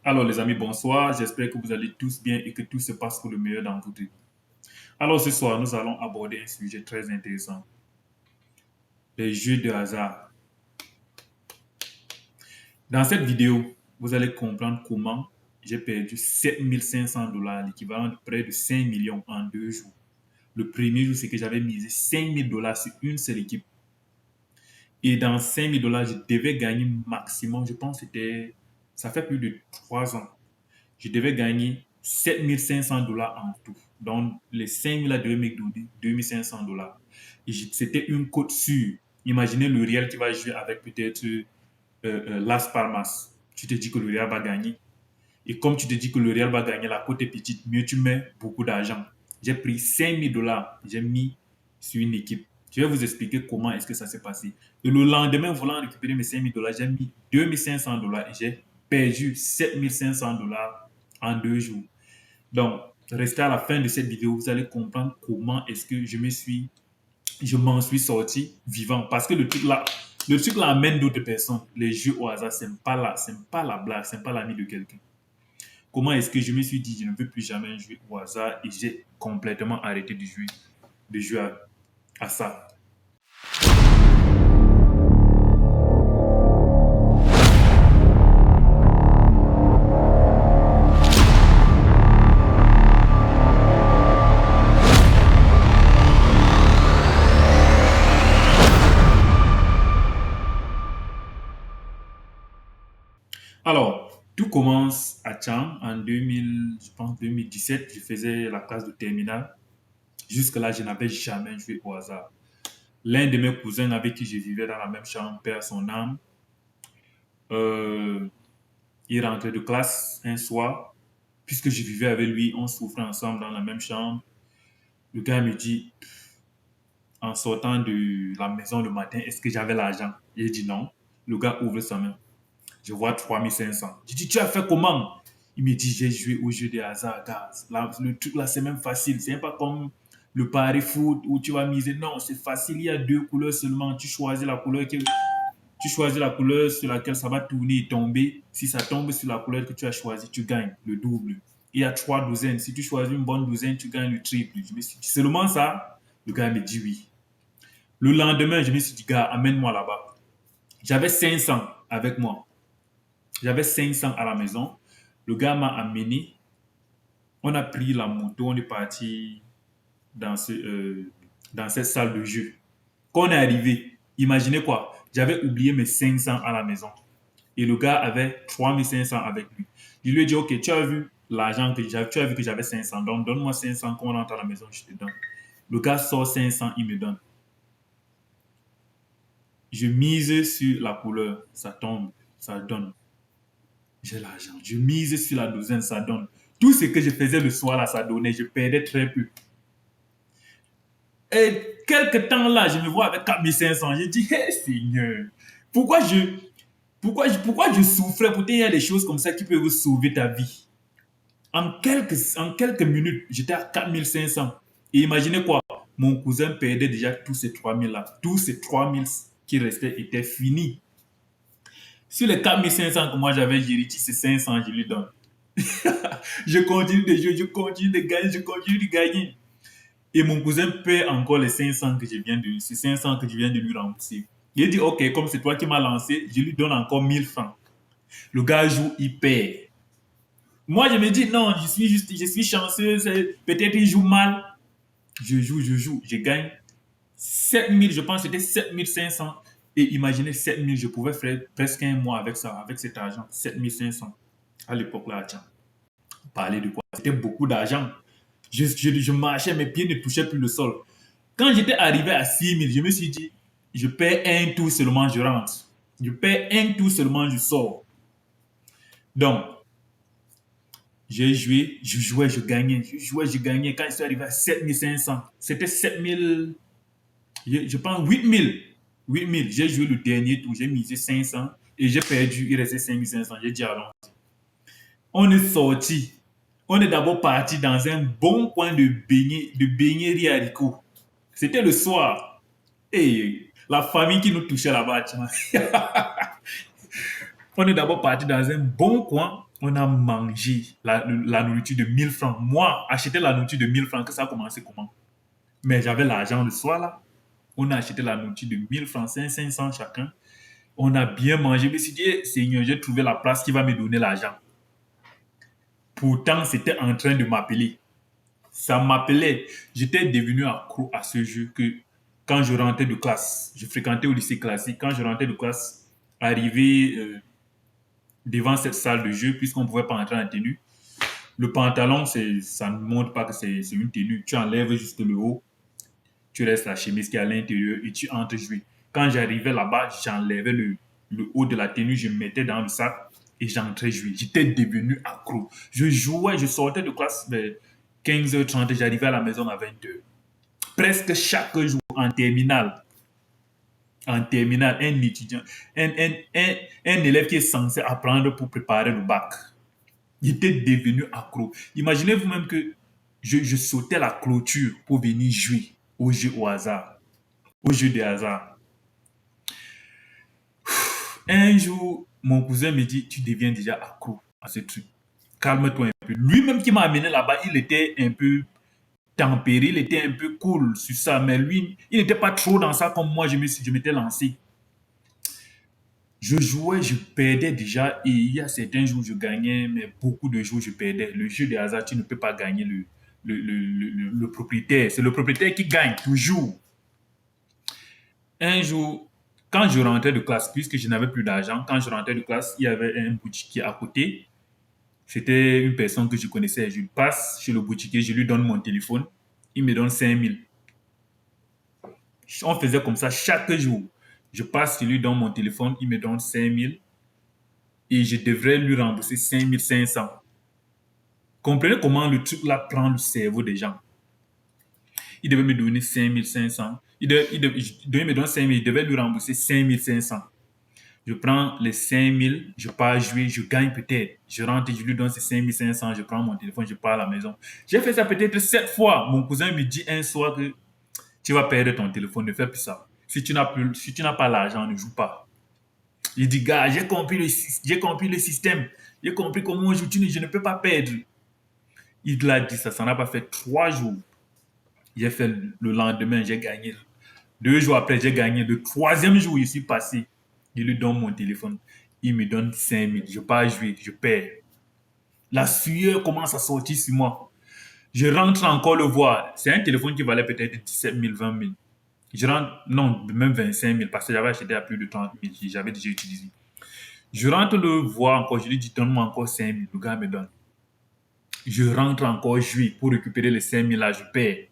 Alors les amis, bonsoir. J'espère que vous allez tous bien et que tout se passe pour le meilleur dans votre vie. Alors ce soir, nous allons aborder un sujet très intéressant. Les jeux de hasard. Dans cette vidéo, vous allez comprendre comment j'ai perdu 7 500 $, l'équivalent de près de 5 millions en 2 jours. Le premier jour, c'est que j'avais misé 5 000 $ sur une seule équipe. Et dans 5 000 $, je devais gagner maximum, je pense que ça fait plus de 3 ans. Je devais gagner 7 500 $ en tout. Donc, les 5 000 devaient me donner 2 500 $. Et c'était une cote sûre. Imaginez le Real qui va jouer avec peut-être Las Palmas. Tu te dis que le Real va gagner. Et comme tu te dis que le Real va gagner, la cote est petite, mieux tu mets beaucoup d'argent. J'ai pris 5 000 $, j'ai mis sur une équipe. Je vais vous expliquer comment est-ce que ça s'est passé. Et le lendemain, voulant récupérer mes 5 000 $, j'ai mis 2 500 $ et j'ai perdu 7 500 $ en 2 jours. Donc, restez à la fin de cette vidéo, vous allez comprendre comment est-ce que je m'en suis sorti vivant. Parce que le truc là amène d'autres personnes. Les jeux au hasard, c'est pas la blague, c'est pas l'ami de quelqu'un. Comment est-ce que je me suis dit, je ne veux plus jamais jouer au hasard et j'ai complètement arrêté de jouer à ça. Alors, tout commence à Cham en 2000, je pense 2017. Je faisais la classe de terminale. Jusque-là, je n'avais jamais joué au hasard. L'un de mes cousins avec qui je vivais dans la même chambre perd son âme. Euh, il rentrait de classe un soir. Puisque je vivais avec lui, on souffrait ensemble dans la même chambre. Le gars me dit, en sortant de la maison le matin, est-ce que j'avais l'argent? J'ai dit non. Le gars ouvre sa main. Je vois 3 500. Je dis, tu as fait comment? Il me dit, j'ai joué au jeu des hasards, gars. Là, le truc là, c'est même facile. C'est pas comme le pari foot où tu vas miser. Non, c'est facile. Il y a 2 couleurs seulement. Tu choisis la couleur sur laquelle ça va tourner et tomber. Si ça tombe sur la couleur que tu as choisie, tu gagnes le double. Il y a 3 douzaines. Si tu choisis une bonne douzaine, tu gagnes le triple. Je me suis dit, seulement ça? Le gars me dit oui. Le lendemain, je me suis dit, gars, amène-moi là-bas. J'avais 500 avec moi. J'avais 500 à la maison. Le gars m'a amené. On a pris la moto, on est parti dans cette salle de jeu. Quand on est arrivé, imaginez quoi? J'avais oublié mes 500 à la maison. Et le gars avait 3 500 avec lui. Je lui ai dit, OK, tu as vu l'argent que j'avais, tu as vu que j'avais 500. Donc, donne-moi 500 quand on rentre à la maison, je te donne. Le gars sort 500, il me donne. Je mise sur la couleur, ça tombe, ça donne. J'ai l'argent. Je mise sur la douzaine, ça donne. Tout ce que je faisais le soir là, ça donnait. Je perdais très peu. Et quelque temps là, je me vois avec 4 500. Je dis, hey, Seigneur, pourquoi je souffrais? Pourtant, il y a des choses comme ça qui peuvent sauver ta vie. En quelques minutes, j'étais à 4 500. Et imaginez quoi? Mon cousin perdait déjà tous ces 3 000 là. Tous ces 3 000 qui restaient étaient finis. Sur les 4 500 que moi j'avais, j'ai retiré ces 500, je lui donne. Je continue de jouer, je continue de gagner, je continue de gagner. Et mon cousin paie encore les 500 ces 500 que je viens de lui rembourser. Il dit, OK, comme c'est toi qui m'as lancé, je lui donne encore 1 000 francs. Le gars joue, il perd. Moi, je me dis, non, je suis chanceux, peut-être il joue mal. Je joue, je gagne 7 000, je pense que c'était 7 500. Et imaginez 7 000, je pouvais faire presque un mois avec ça, avec cet argent, 7 500. À l'époque là, tiens, parler de quoi? C'était beaucoup d'argent. Je marchais, mes pieds ne touchaient plus le sol. Quand j'étais arrivé à 6 000, je me suis dit, je perds un tour seulement, je rentre. Je perds un tour seulement, je sors. Donc, j'ai joué, je jouais, je gagnais. Je jouais, je gagnais. Quand je suis arrivé à 7 500, c'était 7 000, je pense 8 000. 8 000. J'ai joué le dernier tour, j'ai misé 500 et j'ai perdu, il restait 5 500. J'ai dit, allons. On est sorti. On est d'abord parti dans un bon coin de beignets haricots. C'était le soir. Et la famille qui nous touchait là-bas, tu vois. On est d'abord parti dans un bon coin On a mangé la nourriture de 1000 francs. Moi, acheter la nourriture de 1000 francs, que ça a commencé comment? Mais j'avais l'argent le soir là. On a acheté la nourriture de 1000 francs, 500 chacun. On a bien mangé. Je me suis dit, eh, Seigneur, j'ai trouvé la place qui va me donner l'argent. Pourtant, c'était en train de m'appeler. Ça m'appelait. J'étais devenu accro à ce jeu que quand je rentrais de classe, je fréquentais au lycée classique, quand je rentrais de classe, arrivé devant cette salle de jeu, puisqu'on ne pouvait pas entrer en tenue, le pantalon, ça ne montre pas que c'est une tenue. Tu enlèves juste le haut, tu restes la chemise qui est à l'intérieur et tu entres jouer. Quand j'arrivais là-bas, j'enlevais le haut de la tenue, je me mettais dans le sac et j'entrais jouer. J'étais devenu accro. Je jouais, je sortais de classe vers 15h30 et j'arrivais à la maison à 20h. Presque chaque jour en terminale, un étudiant, un élève qui est censé apprendre pour préparer le bac, il était devenu accro. Imaginez vous-même que je sautais la clôture pour venir jouer au jeu au hasard, au jeu de hasard. Un jour, mon cousin me dit, tu deviens déjà accro à ce truc. Calme-toi un peu. Lui-même qui m'a amené là-bas, il était un peu tempéré, il était un peu cool sur ça, mais lui, il n'était pas trop dans ça comme moi, je m'étais lancé. Je jouais, je perdais déjà, et il y a certains jours je gagnais, mais beaucoup de jours je perdais. Le jeu de hasard, tu ne peux pas gagner le propriétaire. C'est le propriétaire qui gagne toujours. Un jour, quand je rentrais de classe, puisque je n'avais plus d'argent, quand je rentrais de classe, il y avait un boutiquier à côté. C'était une personne que je connaissais. Je passe chez le boutiquier, je lui donne mon téléphone. Il me donne 5000. On faisait comme ça chaque jour. Je passe chez lui, donne mon téléphone, il me donne 5000 et je devrais lui rembourser 5500. Comprenez comment le truc là prend le cerveau des gens. Il devait me donner 5500. Il devait me donner 5000, il devait lui rembourser 5500. Je prends les 5000, je pars jouer, je gagne peut-être. Je rentre et je lui donne ces 5500, je prends mon téléphone, je pars à la maison. J'ai fait ça peut-être 7 fois. Mon cousin me dit un soir que tu vas perdre ton téléphone, ne fais plus ça. Si tu n'as pas l'argent, ne joue pas. Il dit, gars, j'ai compris le système. J'ai compris comment on joue, je ne peux pas perdre. Il l'a dit ça, ça n'a pas fait 3 jours. J'ai fait le lendemain, j'ai gagné. 2 jours après, j'ai gagné. Le troisième jour, je suis passé. Je lui donne mon téléphone. Il me donne 5000. Je pars jouer, je perds. La sueur commence à sortir sur moi. Je rentre encore le voir. C'est un téléphone qui valait peut-être 17 000, 20 000. Je rentre, non, même 25 000 parce que j'avais acheté à plus de 30 000. J'avais déjà utilisé. Je rentre le voir encore. Je lui dis, donne-moi encore 5 000. Le gars me donne. Je rentre encore jouer pour récupérer les 5 000 là. Je perds.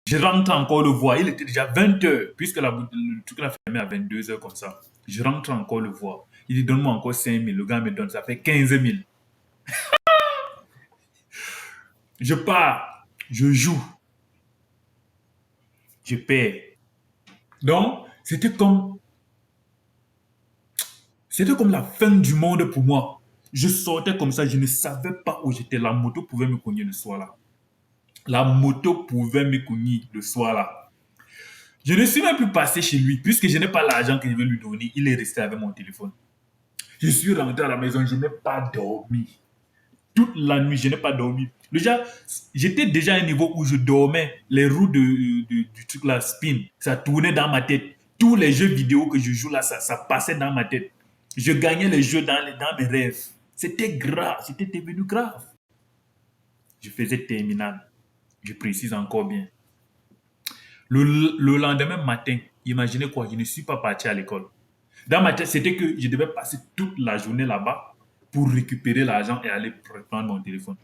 Je rentre encore le voir. Il était déjà 20 heures, puisque le truc l'a fermé à 22 heures comme ça. Je rentre encore le voir. Il dit, donne-moi encore 5 000. Le gars me donne, ça fait 15 000. Je pars, je joue, je perds. Donc, c'était comme la fin du monde pour moi. Je sortais comme ça, je ne savais pas où j'étais. La moto pouvait me cogner le soir là. La moto pouvait me cogner le soir là. Je ne suis même plus passé chez lui, puisque je n'ai pas l'argent que je vais lui donner. Il est resté avec mon téléphone. Je suis rentré à la maison, je n'ai pas dormi. Toute la nuit, je n'ai pas dormi. Déjà, j'étais déjà à un niveau où je dormais. Les roues du truc là, spin, ça tournait dans ma tête. Tous les jeux vidéo que je joue là, ça passait dans ma tête. Je gagnais les jeux dans mes rêves. C'était grave, c'était devenu grave. Je faisais terminale. Je précise encore bien. Le lendemain matin, imaginez quoi, je ne suis pas parti à l'école. Dans ma tête, c'était que je devais passer toute la journée là-bas pour récupérer l'argent et aller prendre mon téléphone.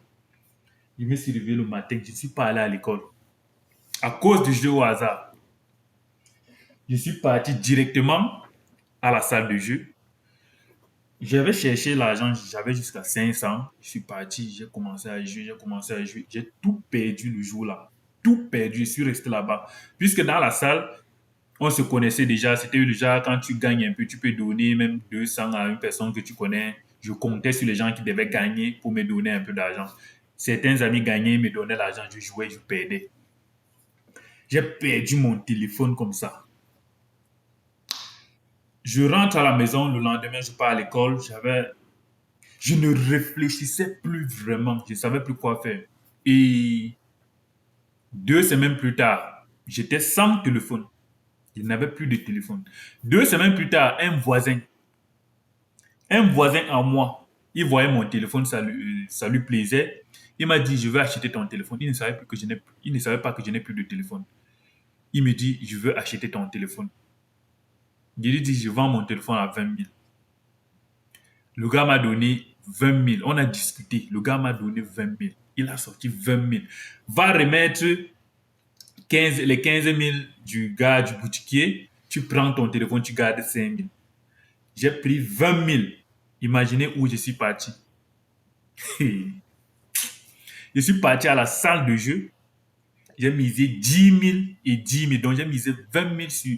Je me suis réveillé le matin, je ne suis pas allé à l'école. À cause du jeu au hasard. Je suis parti directement à la salle de jeu. J'avais cherché l'argent, j'avais jusqu'à 500. Je suis parti, j'ai commencé à jouer, j'ai commencé à jouer. J'ai tout perdu le jour-là. Tout perdu, je suis resté là-bas. Puisque dans la salle, on se connaissait déjà. C'était déjà quand tu gagnes un peu, tu peux donner même 200 à une personne que tu connais. Je comptais sur les gens qui devaient gagner pour me donner un peu d'argent. Certains amis gagnaient, me donnaient l'argent, je jouais, je perdais. J'ai perdu mon téléphone comme ça. Je rentre à la maison, le lendemain, je pars à l'école. Je ne réfléchissais plus vraiment. Je ne savais plus quoi faire. Et 2 semaines plus tard, j'étais sans téléphone. Je n'avais plus de téléphone. 2 semaines plus tard, un voisin à moi, il voyait mon téléphone, ça lui plaisait. Il m'a dit, je veux acheter ton téléphone. Il ne savait pas que je n'ai plus de téléphone. Il me dit, je veux acheter ton téléphone. Je lui dis, je vends mon téléphone à 20 000. Le gars m'a donné 20 000. On a discuté. Le gars m'a donné 20 000. Il a sorti 20 000. Va remettre les 15 000 du gars du boutiquier. Tu prends ton téléphone, tu gardes 5 000. J'ai pris 20 000. Imaginez où je suis parti. Je suis parti à la salle de jeu. J'ai misé 10 000 et 10 000. Donc, j'ai misé 20 000 sur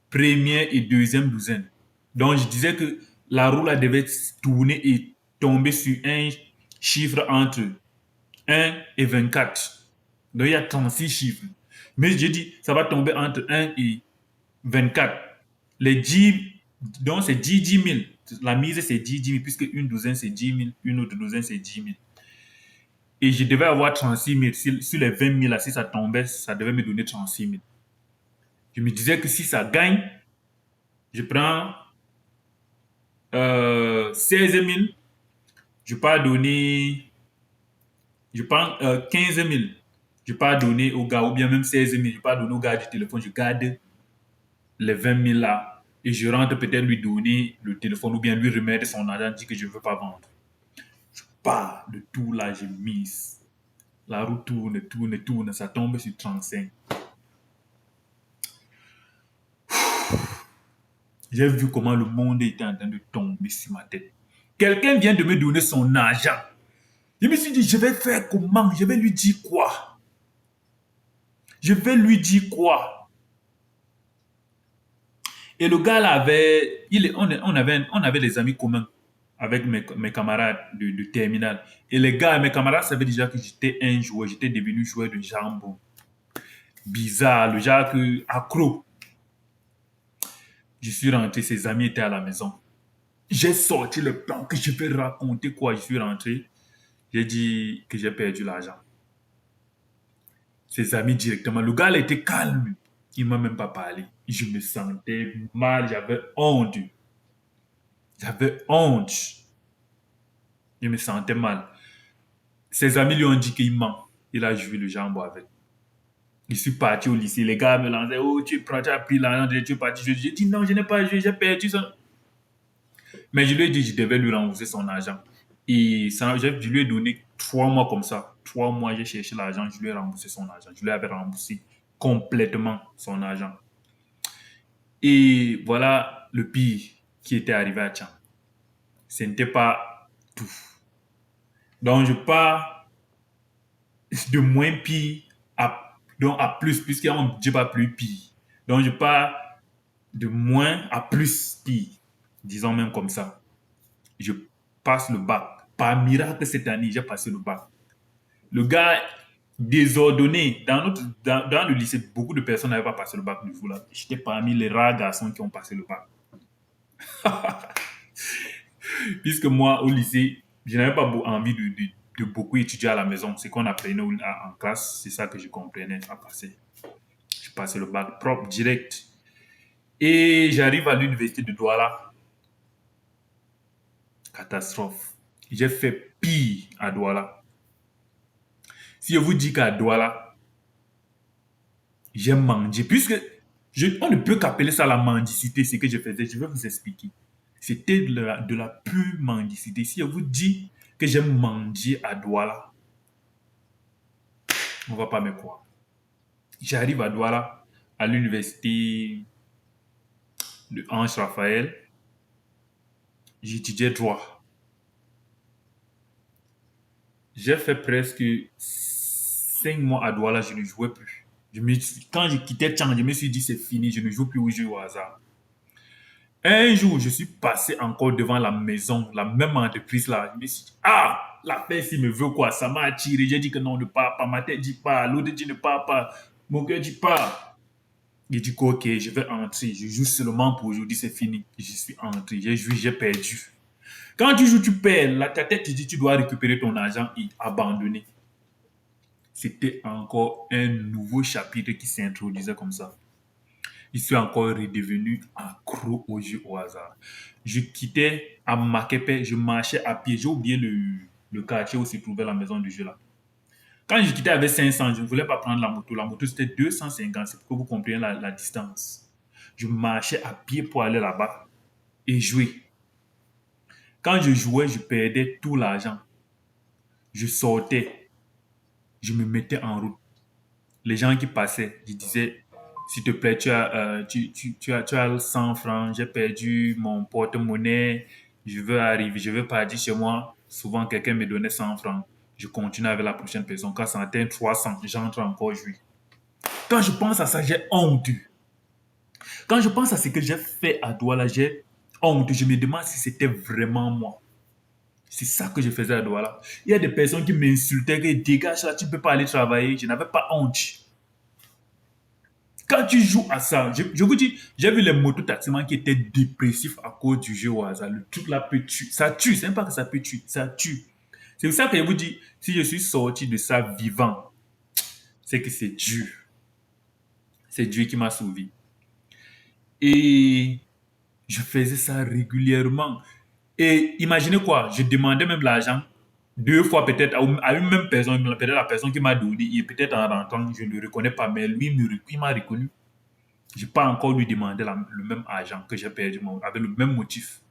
première et deuxième douzaine. Donc, je disais que la roue là devait tourner et tomber sur un chiffre entre 1 et 24. Donc, il y a 36 chiffres. Mais j'ai dit, ça va tomber entre 1 et 24. Les 10, donc c'est 10 000. La mise, c'est 10 000, puisque une douzaine, c'est 10 000. Une autre douzaine, c'est 10 000. Et je devais avoir 36 000. Sur les 20 000, là, si ça tombait, ça devait me donner 36 000. Je me disais que si ça gagne, je prends 16 000. Je peux donner, je prends 15 000. Je peux donner au gars, ou bien même 16 000. Je peux donner au gars du téléphone. Je garde les 20 000 là. Et je rentre peut-être lui donner le téléphone ou bien lui remettre son argent, dit que je ne veux pas vendre. Je pars de tout là, je mise. La roue tourne, tourne, tourne, ça tombe sur 35. J'ai vu comment le monde était en train de tomber sur ma tête. Quelqu'un vient de me donner son argent. Je me suis dit, je vais faire comment? Je vais lui dire quoi? Je vais lui dire quoi? Et le gars là on avait des amis communs avec mes camarades de terminale. Et mes camarades savaient déjà que j'étais un joueur, j'étais devenu joueur de jambon. Bizarre, le genre accro. Je suis rentré, ses amis étaient à la maison. J'ai sorti le plan que je vais raconter quoi. Je suis rentré, j'ai dit que j'ai perdu l'argent. Ses amis directement. Le gars, il était calme. Il ne m'a même pas parlé. Je me sentais mal, j'avais honte. J'avais honte. Je me sentais mal. Ses amis lui ont dit qu'il ment. Il a joué le jambon avec. Je suis parti au lycée. Les gars me lançaient. Oh, tu as pris l'argent, tu es parti. J'ai dit non, je n'ai pas joué, j'ai perdu ça. Mais je lui ai dit que je devais lui rembourser son argent. Et ça, je lui ai donné 3 mois comme ça. 3 mois, j'ai cherché l'argent, je lui ai remboursé son argent. Je lui avais remboursé complètement son argent. Et voilà le pire qui était arrivé à Tchang. Ce n'était pas tout. Donc, je pars de moins pire à plus, puisqu'on ne dit pas plus pire. Donc, je pars de moins à plus pire, disons même comme ça. Je passe le bac. Par miracle, cette année, j'ai passé le bac. Le gars désordonné, dans le lycée, beaucoup de personnes n'avaient pas passé le bac du tout là. J'étais parmi les rares garçons qui ont passé le bac. Puisque moi, au lycée, je n'avais pas envie de beaucoup étudier à la maison. Ce qu'on apprenait en classe, c'est ça que je comprenais à passer. Je passais le bac propre, direct. Et j'arrive à l'université de Douala. Catastrophe. J'ai fait pire à Douala. Si je vous dis qu'à Douala, j'ai mangé, puisque on ne peut qu'appeler ça la mendicité, ce que je faisais, je vais vous expliquer. C'était de la pure mendicité. Si je vous dis que j'ai mangé à Douala, on ne va pas me croire. J'arrive à Douala, à l'université de Ange Raphaël. J'étudiais droit. J'ai fait presque 5 mois à Douala, je ne jouais plus. Quand je quittais Tchang, je me suis dit c'est fini, je ne joue plus au jeu au hasard. Un jour, je suis passé encore devant la maison, la même entreprise là. Je me suis dit, ah, la personne me veut quoi? Ça m'a attiré. J'ai dit que non, ne pars pas. Ma tête dit pas. L'autre dit ne pars pas. Mon cœur dit pas. Il dit que ok, je vais entrer. Je joue seulement pour aujourd'hui, c'est fini. Je suis entré. J'ai joué, j'ai perdu. Quand tu joues, tu perds. Ta tête te dit tu dois récupérer ton argent et abandonner. C'était encore un nouveau chapitre qui s'introduisait comme ça. Je suis encore redevenu accro au jeu au hasard. Je quittais à Makepe, je marchais à pied. J'ai oublié le quartier où se trouvait la maison du jeu là. Quand je quittais avec 500, je ne voulais pas prendre la moto. La moto, c'était 250. C'est pour que vous compreniez la distance. Je marchais à pied pour aller là-bas et jouer. Quand je jouais, je perdais tout l'argent. Je sortais, je me mettais en route. Les gens qui passaient, je disais, s'il te plaît, tu as 100 francs, j'ai perdu mon porte-monnaie, je veux arriver, je veux partir chez moi. Souvent, quelqu'un me donnait 100 francs. Je continue avec la prochaine personne. Quand ça atteint 300, j'entre encore jouer. Quand je pense à ça, j'ai honte. Quand je pense à ce que j'ai fait à Douala, j'ai honte. Je me demande si c'était vraiment moi. C'est ça que je faisais à Douala. Il y a des personnes qui m'insultaient, que dégage là, tu ne peux pas aller travailler. Je n'avais pas honte. Quand tu joues à ça, je vous dis, j'ai vu les mototaximans qui étaient dépressifs à cause du jeu au hasard. Le truc là peut tuer. Ça tue, c'est même pas que ça peut tuer, ça tue. C'est pour ça que je vous dis, si je suis sorti de ça vivant, c'est que c'est Dieu. C'est Dieu qui m'a sauvé. Et je faisais ça régulièrement. Et imaginez quoi, je demandais même l'argent 2 fois peut-être à une même personne, peut-être la personne qui m'a donné, et peut-être en rentrant, je ne le reconnais pas, mais lui, il m'a reconnu. Je n'ai pas encore lui demandé le même argent que j'ai perdu, avec le même motif.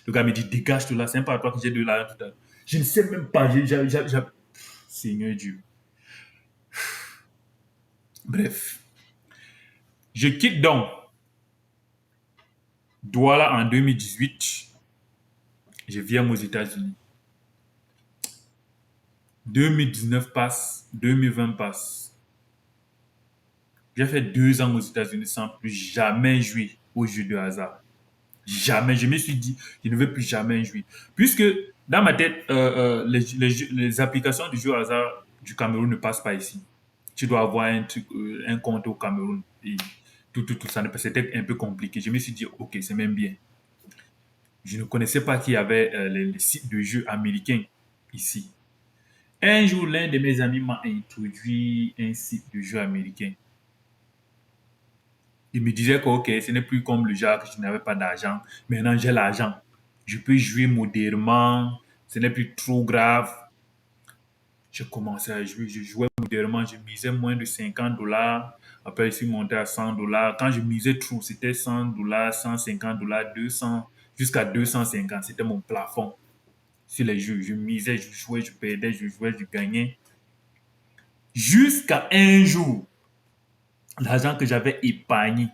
Le gars me dit, dégage tout là, c'est pas à toi que j'ai de l'argent tout à l'heure. Je ne sais même pas, Seigneur Dieu. Bref, je quitte donc Douala en 2018. Je viens aux États-Unis. 2019 passe, 2020 passe. J'ai fait 2 ans aux États-Unis sans plus jamais jouer au jeu de hasard. Jamais. Je me suis dit, je ne veux plus jamais jouer. Puisque dans ma tête, les applications du jeu au hasard du Cameroun ne passent pas ici. Tu dois avoir un compte au Cameroun. Et tout ça. C'était un peu compliqué. Je me suis dit, ok, c'est même bien. Je ne connaissais pas qu'il y avait les sites de jeux américains ici. Un jour, l'un de mes amis m'a introduit un site de jeux américain. Il me disait que ok, ce n'est plus comme le genre que je n'avais pas d'argent. Maintenant, j'ai l'argent. Je peux jouer modérément. Ce n'est plus trop grave. J'ai commencé à jouer. Je jouais modérément. Je misais moins de 50 dollars. Après, je suis monté à 100 dollars. Quand je misais trop, c'était 100 dollars, 150 dollars, 200, jusqu'à 250. C'était mon plafond sur les jeux. Je misais, je jouais, je perdais, je jouais, je gagnais. Jusqu'à un jour, l'argent que j'avais épargné,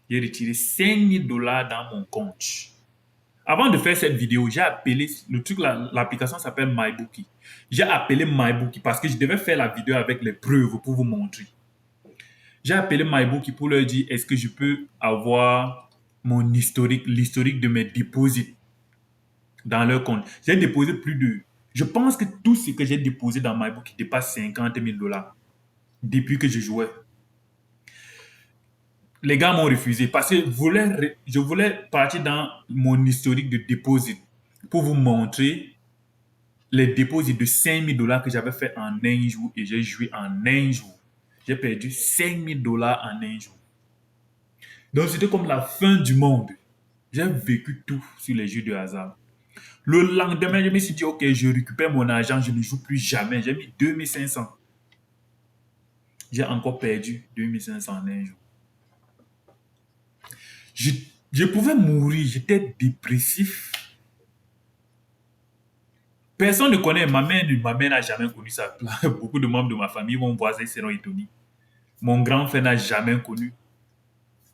j'ai retiré 5000 dollars dans mon compte. Avant de faire cette vidéo, j'ai appelé, le truc, l'application s'appelle MyBookie. J'ai appelé MyBookie parce que je devais faire la vidéo avec les preuves pour vous montrer. J'ai appelé MyBookie pour leur dire, est-ce que je peux avoir mon historique, l'historique de mes dépôts dans leur compte. J'ai déposé plus de... Je pense que tout ce que j'ai déposé dans MyBookie dépasse 50 000 dollars depuis que je jouais. Les gars m'ont refusé parce que je voulais partir dans mon historique de dépôt pour vous montrer les dépôts de 5 000 dollars que j'avais fait en un jour et j'ai joué en un jour. J'ai perdu 5 000 dollars en un jour. Donc c'était comme la fin du monde. J'ai vécu tout sur les jeux de hasard. Le lendemain, je me suis dit, ok, je récupère mon argent, je ne joue plus jamais. J'ai mis 2500. J'ai encore perdu 2500 en un jour. Je pouvais mourir, j'étais dépressif. Personne ne connaît, ma mère n'a jamais connu ça. Beaucoup de membres de ma famille vont voir ça, ils seront étonnés. Mon grand frère n'a jamais connu.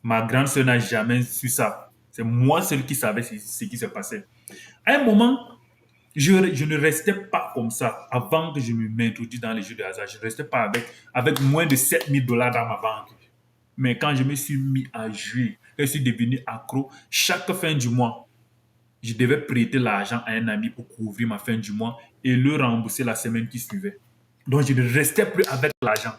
Ma grande soeur n'a jamais su ça. C'est moi seul qui savais ce qui se passait. À un moment, je ne restais pas comme ça avant que je m'introduise dans les jeux de hasard. Je ne restais pas avec moins de 7000 dollars dans ma banque. Mais quand je me suis mis à jouer, je suis devenu accro, chaque fin du mois, je devais prêter l'argent à un ami pour couvrir ma fin du mois et le rembourser la semaine qui suivait. Donc, je ne restais plus avec l'argent.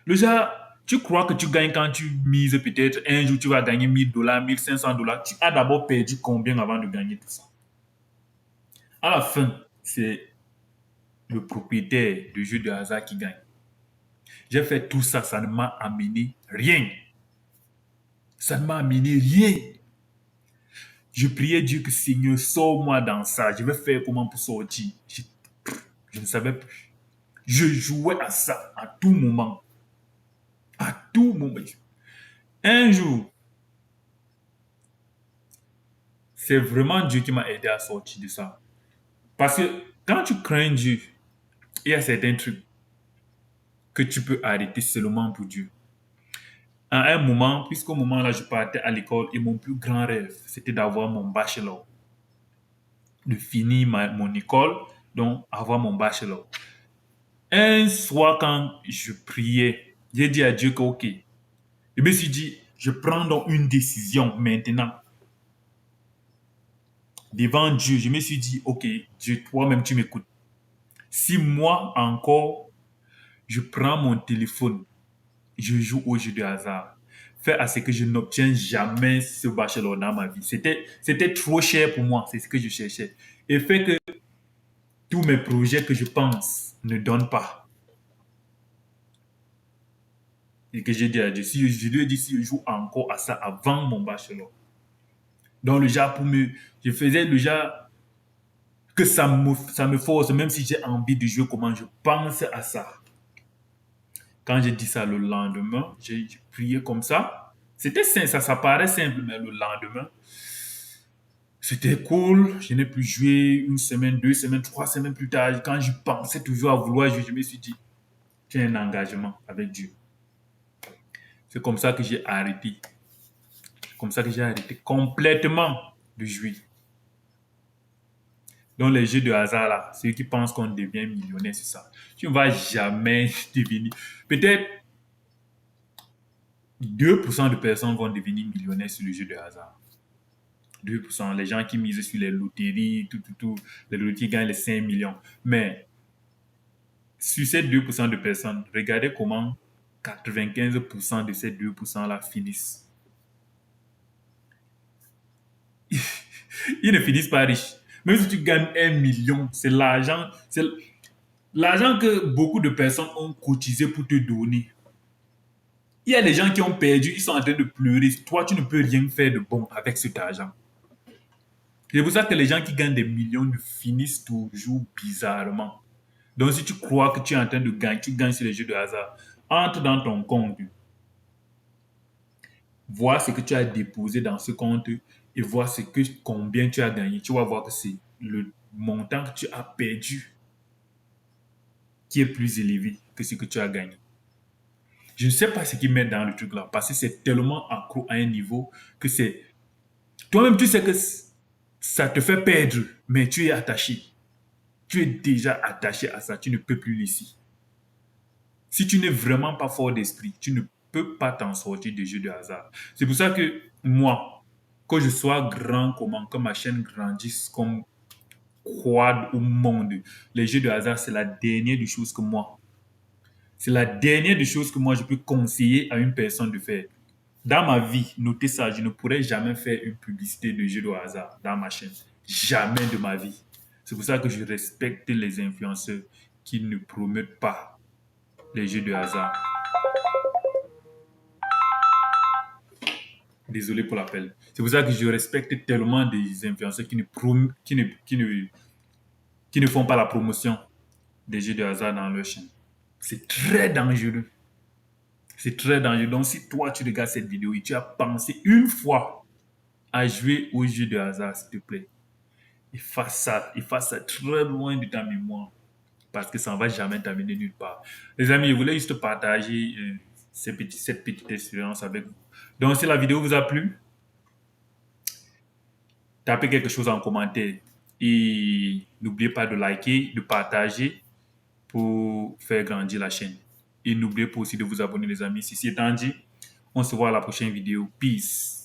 Le gars, Tu crois que tu gagnes quand tu mises peut-être un jour, tu vas gagner $1000, $1500. Tu as d'abord perdu combien avant de gagner tout ça? À la fin, c'est le propriétaire du jeu de hasard qui gagne. J'ai fait tout ça, ça ne m'a amené rien. Ça ne m'a amené rien. Je priais Dieu que Seigneur, sors-moi dans ça. Je vais faire comment pour sortir. Je ne savais plus. Je jouais à ça à tout moment. À tout moment. Un jour, c'est vraiment Dieu qui m'a aidé à sortir de ça. Parce que quand tu crains Dieu, il y a certains trucs que tu peux arrêter seulement pour Dieu. À un moment, puisqu'au moment là, je partais à l'école et mon plus grand rêve, c'était d'avoir mon bachelor. De finir mon école, donc avoir mon bachelor. Un soir, quand je priais, j'ai dit à Dieu que, ok, je me suis dit, je prends donc une décision maintenant. Devant Dieu, je me suis dit, ok, Dieu, toi-même, tu m'écoutes. Si moi encore, je prends mon téléphone, je joue au jeu de hasard, fait à ce que je n'obtiens jamais ce bachelor dans ma vie. C'était trop cher pour moi, c'est ce que je cherchais. Et fait que tous mes projets que je pense ne donnent pas. Et que j'ai dit à Dieu, si je lui ai dit si je joue encore à ça avant mon bachelor. Donc le genre je faisais le genre que ça me force, même si j'ai envie de jouer comment je pense à ça. Quand j'ai dit ça le lendemain, j'ai prié comme ça. C'était simple, ça paraît simple, mais le lendemain, c'était cool. Je n'ai plus joué une semaine, 2 semaines, 3 semaines plus tard. Quand je pensais toujours à vouloir jouer, je me suis dit, j'ai un engagement avec Dieu. C'est comme ça que j'ai arrêté. Comme ça que j'ai arrêté complètement de jouer. Donc les jeux de hasard là, ceux qui pensent qu'on devient millionnaire, c'est ça. Tu ne vas jamais devenir. Peut-être 2% de personnes vont devenir millionnaires sur le jeu de hasard. 2%, les gens qui misent sur les loteries, tout, les loteries gagnent les 5 millions. Mais sur ces 2% de personnes, regardez comment 95% de ces 2% là finissent. Ils ne finissent pas riches. Même si tu gagnes 1 million, c'est l'argent que beaucoup de personnes ont cotisé pour te donner. Il y a des gens qui ont perdu, ils sont en train de pleurer. Toi, tu ne peux rien faire de bon avec cet argent. C'est pour ça que les gens qui gagnent des millions finissent toujours bizarrement. Donc, si tu crois que tu es en train de gagner, tu gagnes sur les jeux de hasard, entre dans ton compte, vois ce que tu as déposé dans ce compte et vois combien tu as gagné. Tu vas voir que c'est le montant que tu as perdu qui est plus élevé que ce que tu as gagné. Je ne sais pas ce qu'ils mettent dans le truc là, parce que c'est tellement accro à un niveau que c'est... Toi-même, tu sais que ça te fait perdre, mais tu es attaché. Tu es déjà attaché à ça, tu ne peux plus laisser. Si tu n'es vraiment pas fort d'esprit, tu ne peux pas t'en sortir des jeux de hasard. C'est pour ça que moi, que je sois grand, que ma chaîne grandisse comme croide au monde, les jeux de hasard, c'est la dernière des choses que moi, c'est la dernière des choses que moi je peux conseiller à une personne de faire. Dans ma vie, notez ça, je ne pourrais jamais faire une publicité de jeux de hasard dans ma chaîne. Jamais de ma vie. C'est pour ça que je respecte les influenceurs qui ne promettent pas les jeux de hasard. Désolé pour l'appel. C'est pour ça que je respecte tellement des influenceurs qui ne font pas la promotion des jeux de hasard dans leur chaîne. C'est très dangereux. C'est très dangereux. Donc, si toi, tu regardes cette vidéo et tu as pensé une fois à jouer aux jeux de hasard, s'il te plaît, efface ça très loin de ta mémoire. Parce que ça ne va jamais t'amener nulle part. Les amis, je voulais juste partager cette petite expérience avec vous. Donc, si la vidéo vous a plu, tapez quelque chose en commentaire. Et n'oubliez pas de liker, de partager pour faire grandir la chaîne. Et n'oubliez pas aussi de vous abonner, les amis. Si c'est étant dit, on se voit à la prochaine vidéo. Peace.